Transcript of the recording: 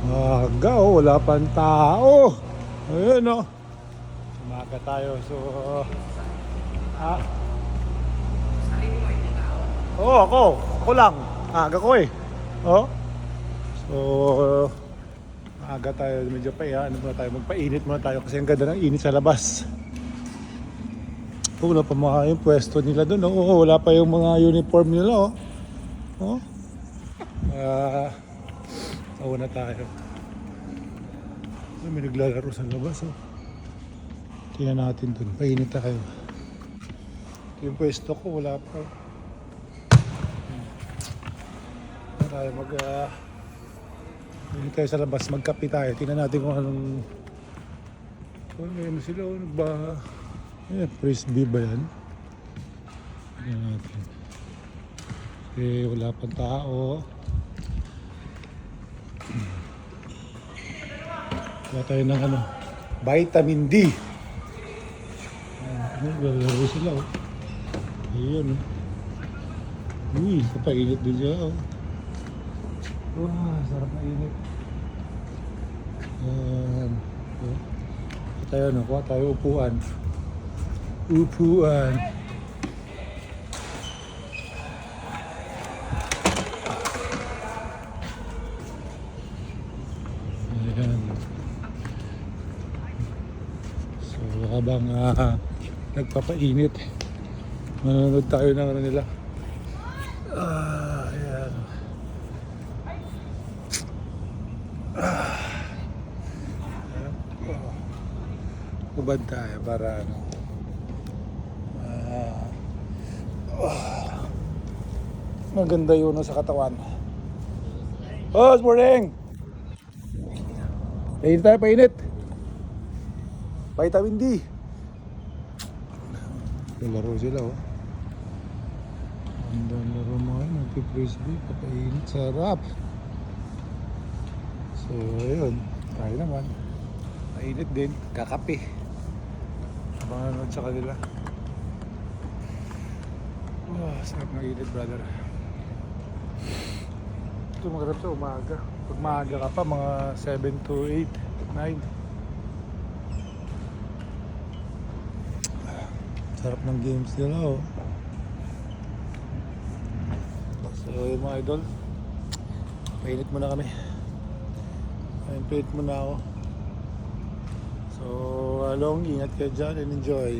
Aga, oh, wala pang tao. Ayun, oh. Umaga tayo. So, ah. Oo, ako. Ako lang. Aga ko eh. Oh. So, aga tayo. Medyo ano muna tayo. Magpainit muna tayo kasi ang ganda ng init sa labas. Wala pa mga yung pwesto nila doon. Oh. Wala pa yung mga uniform nila. Oh. Nauna tayo. May naglalaro sa labas. Oh. Tingnan natin doon. Painit tayo. Yung pwesto ko wala pa. Tayo hindi tayo sa labas, magkape tayo. Tingnan natin kung anong ano sila, frisbee ba yan? Tingnan natin. Wala pang tao. Wala tayo ng vitamin D. Lalaro sila. Ayan. Uy, kapainit din siya. Sarap na init. Kuha tayo upuan. Ayan. So habang nagpapainit, manonood tayo ng nila. Ayan. Ubad tayo para maganda yun sa katawan. Good morning! Painit tayo, painit! Vitamin D! Laro sila, oh. Ang laro mo, nagpi-frisbee, papainit, sarap! So, ayun, tayo naman. Mainit din, kakape. Habang nanood sa kanila. Sarap ng init, brother. Ito magharap sa umaga. Pag maaga ka pa, mga 7 to 8, 9. Sarap ng games nila, oh. So, yung mga idol, painit muna kami. Painit muna ako. So, ingat kayo dyan and enjoy.